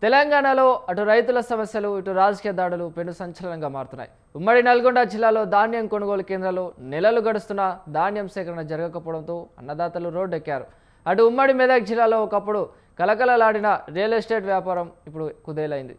తెలంగాణలో అటు రైతుల సమస్యలు ఇటు రాజకీయ దాడులు పెను సంచలనంగా మారుతున్నాయి. ఉమ్మడి నల్గొండ జిల్లాలో ధాన్యం కొనుగోలు కేంద్రాలు నెలలు గడుస్తున్నా ధాన్యం సేకరణ జరగకపోవడంతో అన్నదాతలు రోడ్డెక్కారు. అటు ఉమ్మడి మెదక్ జిల్లాలో ఒకప్పుడు కలకలలాడిన రియల్ ఎస్టేట్ వ్యాపారం ఇప్పుడు కుదేలైంది.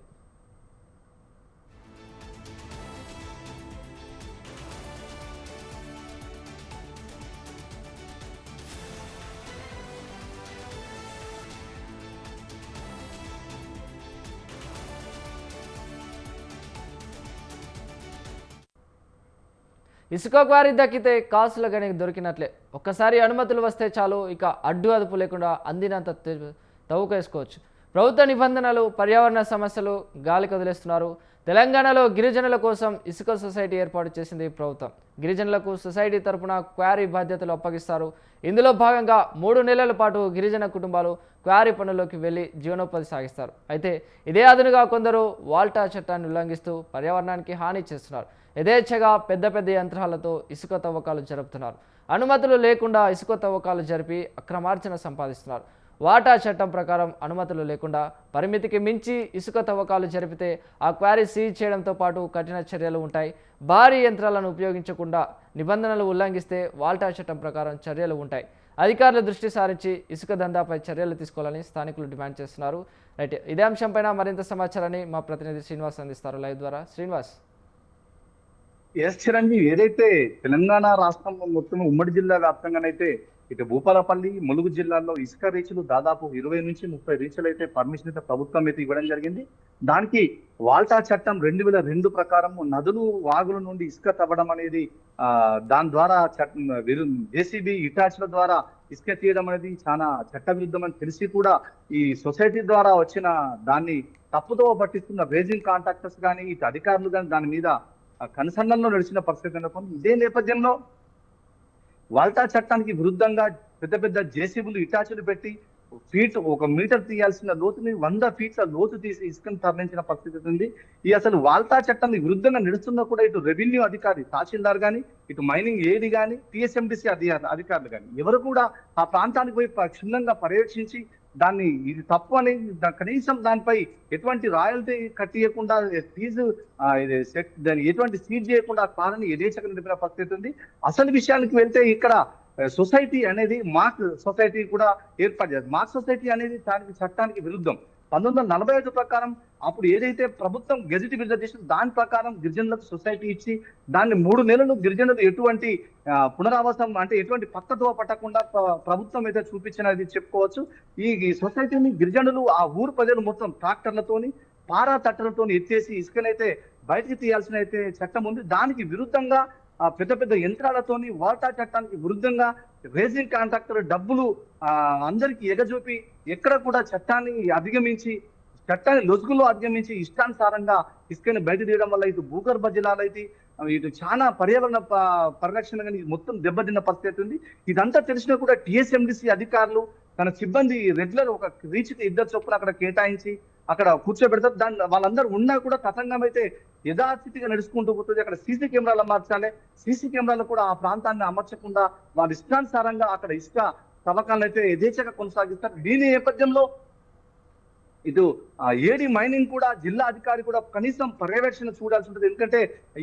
ఇసుక క్వారీ దక్కితే కాసుల గనికి దొరికినట్లే. ఒక్కసారి అనుమతులు వస్తే చాలు, ఇక అడ్డు అదుపు లేకుండా అందినంత తవ్వుకేసుకోవచ్చు. ప్రభుత్వ నిబంధనలు, పర్యావరణ సమస్యలు గాలికి వదిలేస్తున్నారు. తెలంగాణలో గిరిజనుల కోసం ఇసుక సొసైటీ ఏర్పాటు చేసింది ప్రభుత్వం. గిరిజనులకు సొసైటీ తరపున క్వారీ బాధ్యతలు అప్పగిస్తారు. ఇందులో భాగంగా 3 నెలల పాటు గిరిజన కుటుంబాలు క్వారీ పనుల్లోకి వెళ్లి జీవనోపాధి సాగిస్తారు. అయితే ఇదే అదునుగా కొందరు వాల్టా చట్టాన్ని ఉల్లంఘిస్తూ పర్యావరణానికి హాని చేస్తున్నారు. యథేచ్ఛగా పెద్ద పెద్ద యంత్రాలతో ఇసుక తవ్వకాలు జరుపుతున్నారు. అనుమతులు లేకుండా ఇసుక తవ్వకాలు జరిపి అక్రమార్జన సంపాదిస్తున్నారు. వాటా చట్టం ప్రకారం అనుమతులు లేకుండా పరిమితికి మించి ఇసుక తవ్వకాలు జరిపితే ఆ క్వారీ సీజ్ చేయడంతో పాటు కఠిన చర్యలు ఉంటాయి. భారీ యంత్రాలను ఉపయోగించకుండా నిబంధనలు ఉల్లంఘిస్తే వాల్టా చట్టం ప్రకారం చర్యలు ఉంటాయి. అధికారుల దృష్టి సారించి ఇసుక దందాపై చర్యలు తీసుకోవాలని స్థానికులు డిమాండ్ చేస్తున్నారు. రైట్, ఇదే అంశంపైన మరింత సమాచారాన్ని మా ప్రతినిధి శ్రీనివాస్ అందిస్తారు లైవ్ ద్వారా. శ్రీనివాస్. చిరంజీవి, ఏదైతే తెలంగాణ రాష్ట్రంలో మొత్తం ఉమ్మడి జిల్లా వ్యాప్తంగానైతే ఇటు భూపాలపల్లి, ములుగు జిల్లాల్లో ఇసుక రీచ్లు దాదాపు 20 నుంచి 30 రీచ్లు అయితే పర్మిషన్ అయితే ప్రభుత్వం అయితే ఇవ్వడం జరిగింది. దానికి వాల్టా చట్టం 2002 ప్రకారం నదులు, వాగుల నుండి ఇసుక తవ్వడం అనేది దాని ద్వారా జేసీబీ ఇటాచ్ల ద్వారా ఇసుక తీయడం అనేది చాలా చట్టవిరుద్ధం అని తెలిసి కూడా ఈ సొసైటీ ద్వారా వచ్చిన దాన్ని తప్పుదో పట్టిస్తున్న రేజింగ్ కాంట్రాక్టర్స్ కానీ ఇటు అధికారులు కానీ దాని మీద కన్సర్న్లో నడిచిన పరిస్థితి నెలకొంది. ఇదే నేపథ్యంలో వాల్టా చట్టానికి విరుద్ధంగా పెద్ద పెద్ద జేసీబీలు ఇటాచులు పెట్టి ఒక మీటర్ తీయాల్సిన లోతుని 100 ఫీట్ల లోతు తీసి ఇసుకను తరలించిన పరిస్థితి ఉంది. ఈ అసలు వాల్టా చట్టానికి విరుద్ధంగా నడుస్తున్నా కూడా ఇటు రెవెన్యూ అధికారి, తహసీల్దార్ కానీ, ఇటు మైనింగ్ ఏడి కానీ, టీఎస్ఎండిసి అధికారులు కానీ ఎవరు కూడా ఆ ప్రాంతానికి పోయి క్షుణ్ణంగా పర్యవేక్షించి దాన్ని ఇది తప్పు అనేది కనీసం దానిపై ఎటువంటి రాయల్టీ కట్టియకుండా ఫీజు దాన్ని ఎటువంటి సీజ్ చేయకుండా కారణం యథేచ్ఛగా నడిపిన పరిస్థితి ఉంది. అసలు విషయానికి వెళ్తే ఇక్కడ సొసైటీ అనేది మాక్ సొసైటీ కూడా ఏర్పాటు చేయాలి. మాక్ సొసైటీ అనేది దానికి చట్టానికి విరుద్ధం. 1945 ప్రకారం అప్పుడు ఏదైతే ప్రభుత్వం గెజిట్ విడుదల చేసిందో దాని ప్రకారం గిరిజనులకు సొసైటీ ఇచ్చి దాన్ని 3 నెలలు గిరిజనులు ఎటువంటి పునరావాసం అంటే ఎటువంటి పక్కతో పట్టకుండా ప్రభుత్వం అయితే చూపించినది చెప్పుకోవచ్చు. ఈ సొసైటీని గిరిజనులు ఆ ఊరు ప్రజలు మొత్తం ట్రాక్టర్లతోని, పారా తట్టలతోని ఎత్తేసి ఇసుకనైతే బయటికి తీయాల్సిన అయితే చట్టం ఉంది. దానికి విరుద్ధంగా పెద్ద పెద్ద యంత్రాలతోని వాల్టా చట్టానికి విరుద్ధంగా రేజింగ్ కాంట్రాక్టర్ డబ్బులు అందరికి ఎగజూపి ఎక్కడ కూడా చట్టాన్ని లొసుగులో అధిగమించి ఇష్టానుసారంగా ఇసుకని బయట తీయడం వల్ల ఇటు భూగర్భ జలాలైతే ఇటు చాలా పర్యావరణ పరిరక్షణ కానీ మొత్తం దెబ్బతిన్న పరిస్థితి ఉంది. ఇదంతా తెలిసినా కూడా టీఎస్ఎండిసి అధికారులు తన సిబ్బంది రెగ్యులర్ ఒక రీచ్కి 2 చొప్పున అక్కడ కేటాయించి అక్కడ కూర్చోబెడతారు. దాన్ని వాళ్ళందరూ ఉన్నా కూడా తతంగం అయితే యథాస్థితిగా నడుచుకుంటూ పోతుంది. అక్కడ సీసీ కెమెరాలు అమర్చాలి. సీసీ కెమెరాలు కూడా ఆ ప్రాంతాన్ని అమర్చకుండా వాళ్ళ ఇష్టానుసారంగా అక్కడ ఇసుక తవ్వకాలను అయితే యథేచ్ఛగా కొనసాగిస్తారు. దీని నేపథ్యంలో ఇటు ఏడి మైనింగ్ కూడా జిల్లా అధికారి కూడా కనీసం పర్యవేక్షణ చూడాల్సి ఉంటుంది. ఎందుకంటే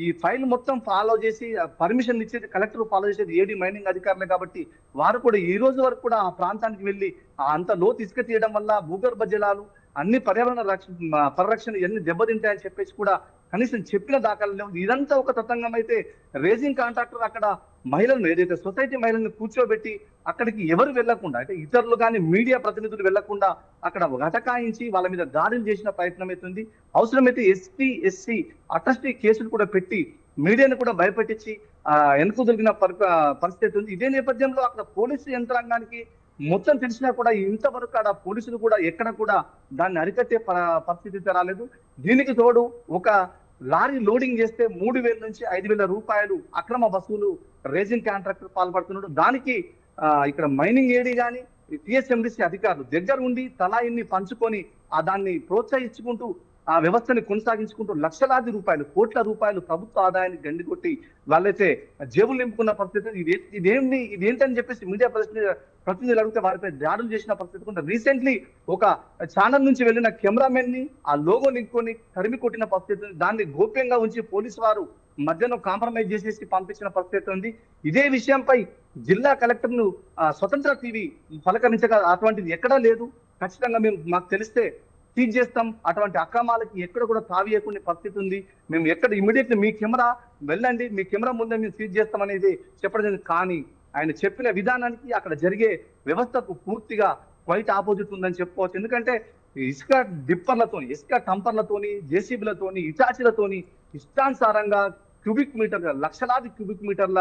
ఈ ఫైల్ మొత్తం ఫాలో చేసి పర్మిషన్ ఇచ్చేది కలెక్టర్, ఫాలో చేసేది ఏడి మైనింగ్ అధికారులే కాబట్టి వారు కూడా ఈ రోజు వరకు కూడా ఆ ప్రాంతానికి వెళ్ళి అంత లోతు ఇసుక తీయడం వల్ల భూగర్భ జలాలు అన్ని పర్యావరణ పరిరక్షణ ఎన్ని దెబ్బతింటాయని చెప్పేసి కూడా కనీసం చెప్పిన దాఖలు లేవు. ఇదంతా ఒక తతంగం అయితే రేజింగ్ కాంట్రాక్టర్ అక్కడ మహిళలను ఏదైతే సొసైటీ మహిళలను కూర్చోబెట్టి అక్కడికి ఎవరు వెళ్లకుండా అంటే ఇతరులు కానీ మీడియా ప్రతినిధులు వెళ్లకుండా అక్కడ గటకాయించి వాళ్ళ మీద దాడులు చేసిన ప్రయత్నం అవుతుంది. అవసరమైతే ఎస్పీ, ఎస్సీ అట్రాసిటీ కేసులు కూడా పెట్టి మీడియాను కూడా భయపెట్టించి వెనుక దొరికిన పరిస్థితి ఉంది. ఇదే నేపథ్యంలో అక్కడ పోలీసు యంత్రాంగానికి మొత్తం తెలిసినా కూడా ఇంతవరకు ఆడ పోలీసులు కూడా ఎక్కడ కూడా దాన్ని అరికట్టే పరిస్థితి రాలేదు. దీనికి తోడు ఒక లారీ లోడింగ్ చేస్తే 3,000 నుంచి 5,000 రూపాయలు అక్రమ వసూలు రేజింగ్ కాంట్రాక్టర్ పాల్పడుతున్నాడు. దానికి ఇక్కడ మైనింగ్ ఏడీ కానీ టీఎస్ఎండిసి అధికారులు దగ్గర ఉండి తలా ఇన్ని పంచుకొని దాన్ని ప్రోత్సహించుకుంటూ ఆ వ్యవస్థని కొనసాగించుకుంటూ లక్షలాది రూపాయలు, కోట్ల రూపాయలు ప్రభుత్వ ఆదాయాన్ని గండికొట్టి వాళ్ళైతే జేబులు నింపుకున్న పరిస్థితి. ఇదేంటని చెప్పేసి మీడియా ప్రతినిధులు అడిగితే వారిపై దాడులు చేసిన పరిస్థితి కూడా. రీసెంట్లీ ఒక ఛానల్ నుంచి వెళ్ళిన కెమెరామెన్ ని ఆ లోగో నింపుకొని తరిమి కొట్టిన పరిస్థితి. దాన్ని గోప్యంగా ఉంచి పోలీసు వారు మధ్యలో కాంప్రమైజ్ చేసేసి పంపించిన పరిస్థితి ఉంది. ఇదే విషయంపై జిల్లా కలెక్టర్ ను స్వతంత్ర టీవీ పలకరించగా అటువంటిది ఎక్కడా లేదు, ఖచ్చితంగా మాకు తెలిస్తే సీజ్ చేస్తాం, అటువంటి అక్రమాలకి ఎక్కడ కూడా తావియకుండా పరిస్థితి ఉంది, మేము ఎక్కడ ఇమీడియట్లీ మీ కెమెరా వెళ్ళండి, మీ కెమెరా ముందే మేము సీజ్ చేస్తాం అనేది చెప్పడం జరిగింది. కానీ ఆయన చెప్పిన విధానానికి అక్కడ జరిగే వ్యవస్థకు పూర్తిగా క్వైట్ ఆపోజిట్ ఉందని చెప్పుకోవచ్చు. ఎందుకంటే ఇసుక డిప్పర్లతోని, ఇసుక టంపర్లతోని, జేసీబీలతోని, ఇటాచీలతోని ఇష్టానుసారంగా క్యూబిక్ మీటర్ల, లక్షలాది క్యూబిక్ మీటర్ల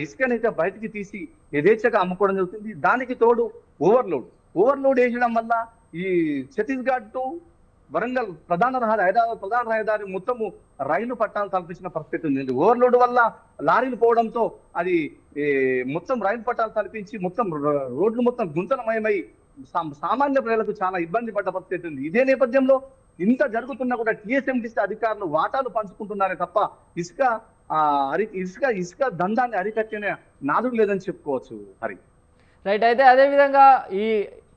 ఇసుకనైతే బయటికి తీసి యథేచ్ఛగా అమ్ముకోవడం జరుగుతుంది. దానికి తోడు ఓవర్లోడ్ వేయడం వల్ల ఈ ఛత్తీస్గఢ్ టు వరంగల్ హైదరాబాద్ ప్రధాన రహదారి మొత్తము రైలు పట్టాలు కల్పించిన పరిస్థితి ఉంది. ఓవర్లోడ్ వల్ల లారీలు పోవడంతో అది మొత్తం రైలు పట్టాలు కల్పించి మొత్తం రోడ్లు మొత్తం గుంతలమయమై సామాన్య ప్రజలకు చాలా ఇబ్బంది పడ్డ పరిస్థితి ఉంది. ఇదే నేపథ్యంలో ఇంత జరుగుతున్నా కూడా టీఎస్ఎంటీసీ అధికారులు వాటాలు పంచుకుంటున్నారే తప్ప ఇసుక దందాన్ని అరికట్టిన నాదుడు లేదని చెప్పుకోవచ్చు. హరి రైట్. అయితే అదేవిధంగా ఈ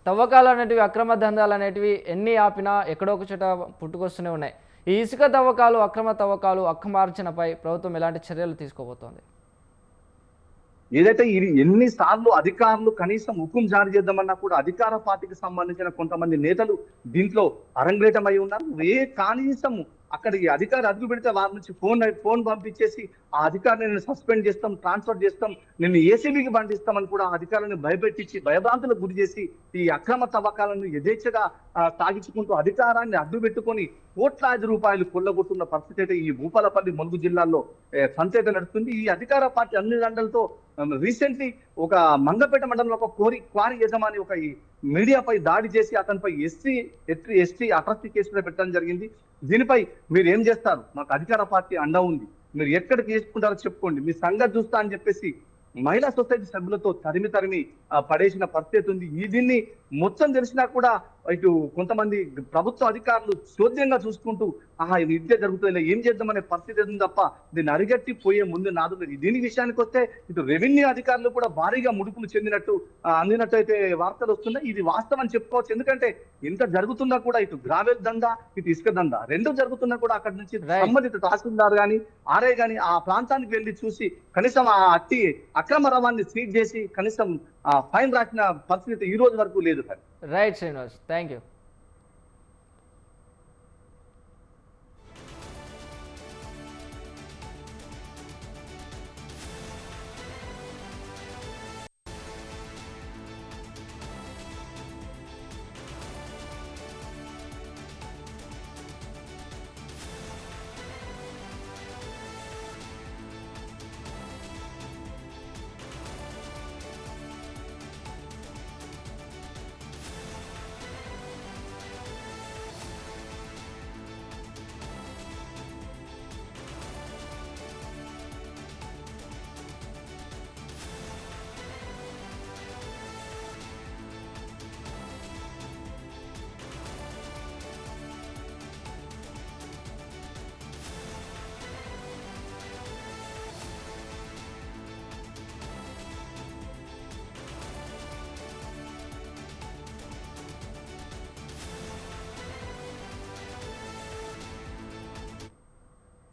తవ్వకాలు అనేటివి, అక్రమ దందాలు అనేటివి ఎన్ని ఆపినా ఎక్కడో ఒక చోట పుట్టుకొస్తూనే ఉన్నాయి. ఈ ఇసుక తవ్వకాలు, అక్రమ తవ్వకాలు, అక్రమార్జనపై ప్రభుత్వం ఎలాంటి చర్యలు తీసుకోబోతోంది? ఏదైతే ఇది ఎన్నిసార్లు అధికారులు కనీసం హుకుం జారీ చేద్దామన్నా కూడా అధికార పార్టీకి సంబంధించిన కొంతమంది నేతలు దీంట్లో అరంగేటం అయి ఉన్నారు. కనీసం అక్కడికి అధికారి అదుపు పెడితే వారి నుంచి ఫోన్ పంపించేసి ఆ అధికారిని నేను సస్పెండ్ చేస్తాం, ట్రాన్స్ఫర్ చేస్తాం, నేను ఏసీబీకి పంపిస్తామని కూడా అధికారులను భయపెట్టించి భయభ్రాంతులకు గురి చేసి ఈ అక్రమ తవ్వకాలను యథేచ్ఛగా సాగించుకుంటూ అధికారాన్ని అడ్డు పెట్టుకొని కోట్లాది రూపాయలు కొల్లగొట్టున్న పరిస్థితి అయితే ఈ భూపాలపల్లి, ములుగు జిల్లాల్లో సంతేత నడుస్తుంది. ఈ అధికార పార్టీ అన్ని దండలతో రీసెంట్లీ ఒక మంగపేట మండలంలో ఒక క్వారీ యజమాని ఒక మీడియాపై దాడి చేసి అతనిపై ఎస్టీ అట్రాసిటీ కేసులో పెట్టడం జరిగింది. దీనిపై మీరు ఏం చేస్తారు, మాకు అధికార పార్టీ అండ ఉంది, మీరు ఎక్కడికి చేసుకుంటారో చెప్పుకోండి, మీ సంగతి చూస్తా అని చెప్పేసి మహిళా సొసైటీ సభ్యులతో తరిమి పడేసిన పరిస్థితి ఉంది. దీన్ని మొత్తం తెలిసినా కూడా ఇటు కొంతమంది ప్రభుత్వ అధికారులు చోద్యంగా చూసుకుంటూ ఇది విద్య జరుగుతుంది, ఏం చేద్దామనే పరిస్థితి ఉంది తప్ప దీన్ని అరిగట్టి పోయే ముందు నాదు. దీని విషయానికి వస్తే ఇటు రెవెన్యూ అధికారులు కూడా భారీగా ముడుపులు అందినట్టు అయితే వార్తలు వస్తున్నాయి. ఇది వాస్తవం అని చెప్పుకోవచ్చు. ఎందుకంటే ఇంత జరుగుతున్నా కూడా ఇటు గ్రావెల్ దందా, ఇటు ఇసుక దందా రెండు జరుగుతున్నా కూడా అక్కడి నుంచి సంబంధిత తహసీల్దార్ గాని ఆర్ఐ గాని ఆ ప్రాంతానికి వెళ్లి చూసి కనీసం ఆ అక్రమ రవాన్ని సీజ్ చేసి కనీసం ఫైన్ రాసిన పరిస్థితి ఈ రోజు వరకు లేదు. Right Srinivas, thank you.